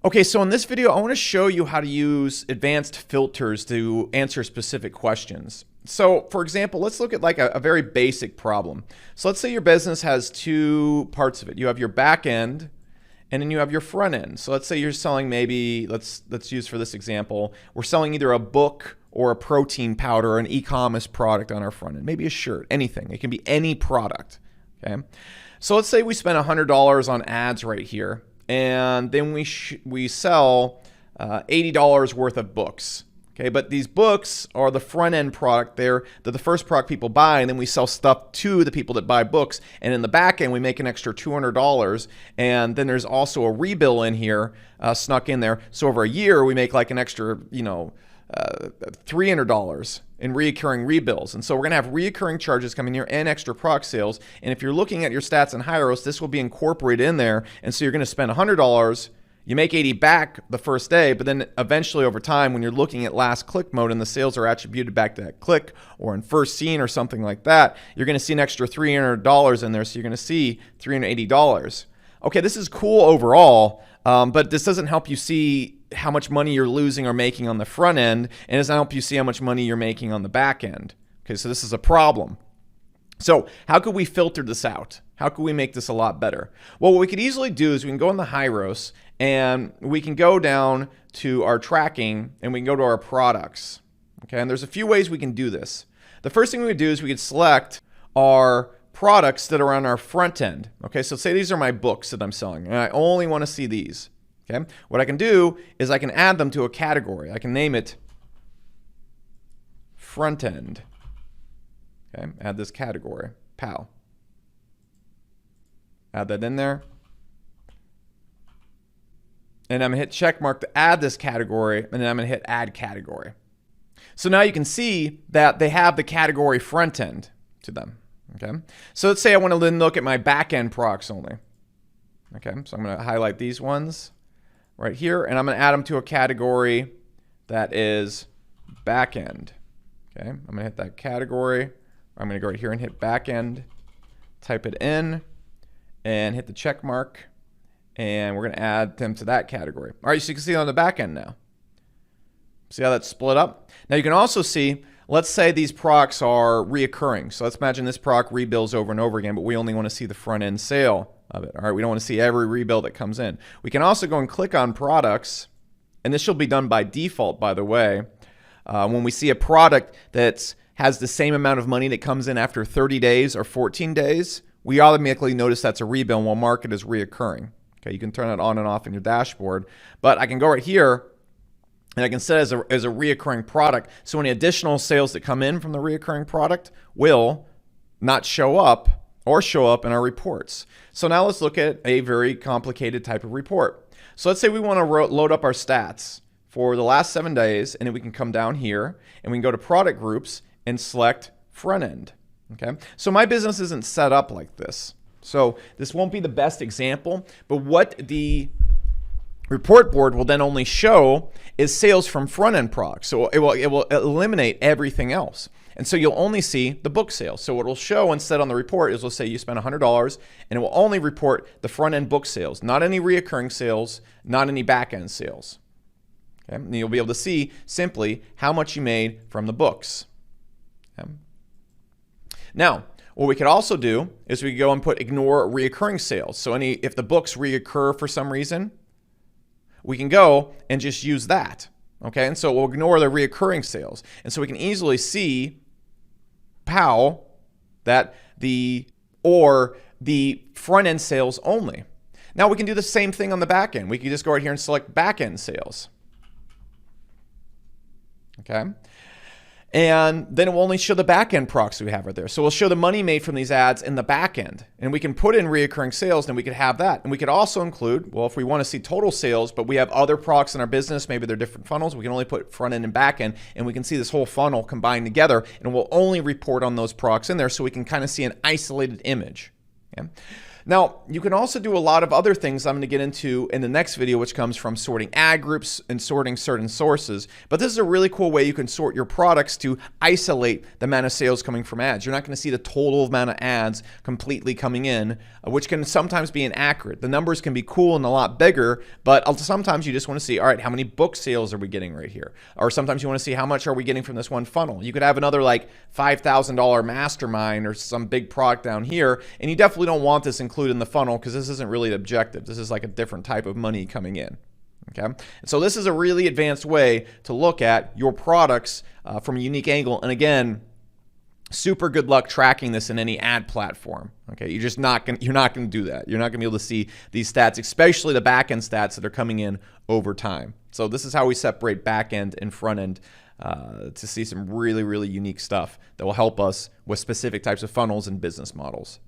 Okay, so in this video, I want to show you how to use advanced filters to answer specific questions. So for example, let's look at like a very basic problem. So let's say your business has two parts of it. You have your back end and then you have your front end. So let's say you're selling maybe, let's use for this example, we're selling either a book or a protein powder or an e-commerce product on our front end, maybe a shirt, anything. It can be any product, okay? So let's say we spend $100 on ads right here, and then we sell $80 worth of books. Okay, but these books are the front end product. They're the first product people buy, and then we sell stuff to the people that buy books. And in the back end, we make an extra $200, and then there's also a rebill in here, snuck in there. So over a year, we make like an extra, $300 in reoccurring rebills. And so we're gonna have reoccurring charges coming here and extra product sales. And if you're looking at your stats in HYROS, this will be incorporated in there. And so you're gonna spend $100. You make 80 back the first day, but then eventually over time, when you're looking at last click mode and the sales are attributed back to that click or in first seen or something like that, you're going to see an extra $300 in there. So you're going to see $380. Okay, this is cool overall, but this doesn't help you see how much money you're losing or making on the front end, and it doesn't help you see how much money you're making on the back end. Okay, so this is a problem. So how could we filter this out? How could we make this a lot better? Well, what we could easily do is we can go in the HYROS and we can go down to our tracking and we can go to our products. Okay, and there's a few ways we can do this. The first thing we would do is we could select our products that are on our front end. Okay, so say these are my books that I'm selling and I only want to see these. Okay, what I can do is I can add them to a category. I can name it front end. Okay, add this category, PAL. Add that in there. And I'm gonna hit check mark to add this category, and then I'm gonna hit add category. So now you can see that they have the category front end to them, okay? So let's say I wanna then look at my back end products only. Okay, so I'm gonna highlight these ones right here, and I'm gonna add them to a category that is back end. Okay, I'm gonna hit that category. I'm gonna go right here and hit back end, type it in, and hit the check mark, and we're gonna add them to that category. All right, so you can see it on the back end now. See how that's split up? Now you can also see, let's say these products are reoccurring. So let's imagine this product rebills over and over again, but we only wanna see the front end sale of it. All right, we don't wanna see every rebill that comes in. We can also go and click on products, and this should be done by default, by the way. When we see a product that has the same amount of money that comes in after 30 days or 14 days, we automatically notice that's a rebill and we'll mark it as reoccurring. Okay, you can turn it on and off in your dashboard, but I can go right here and I can set it as a reoccurring product. So any additional sales that come in from the reoccurring product will not show up or show up in our reports. So now let's look at a very complicated type of report. So let's say we want to load up our stats for the last 7 days, and then we can come down here and we can go to product groups and select front end. Okay, so my business isn't set up like this. So this won't be the best example, but what the report board will then only show is sales from front end products. So it will eliminate everything else. And so you'll only see the book sales. So what it'll show instead on the report is, let's say you spent $100 and it will only report the front end book sales, not any reoccurring sales, not any back end sales. Okay, and you'll be able to see simply how much you made from the books. Okay. Now, what we could also do is we could go and put ignore reoccurring sales. So if the books reoccur for some reason, we can go and just use that. Okay, and so we'll ignore the reoccurring sales. And so we can easily see how that the front end sales only. Now we can do the same thing on the back end. We can just go right here and select back end sales. Okay. And then it will only show the back end products we have right there. So we'll show the money made from these ads in the back end. And we can put in reoccurring sales, and we could have that. And we could also include, well, if we want to see total sales, but we have other products in our business, maybe they're different funnels, we can only put front end and back end, and we can see this whole funnel combined together, and we'll only report on those products in there so we can kind of see an isolated image. Okay? Now, you can also do a lot of other things I'm going to get into in the next video, which comes from sorting ad groups and sorting certain sources. But this is a really cool way you can sort your products to isolate the amount of sales coming from ads. You're not going to see the total amount of ads completely coming in, which can sometimes be inaccurate. The numbers can be cool and a lot bigger, but sometimes you just want to see, all right, how many book sales are we getting right here? Or sometimes you want to see how much are we getting from this one funnel. You could have another like $5,000 mastermind or some big product down here, and you definitely don't want this included in the funnel because this isn't really the objective. This is like a different type of money coming in. Okay, and so this is a really advanced way to look at your products from a unique angle. And again, super good luck tracking this in any ad platform. Okay, you're not going to do that. You're not going to be able to see these stats, especially the back end stats that are coming in over time. So this is how we separate back end and front end to see some really, really unique stuff that will help us with specific types of funnels and business models.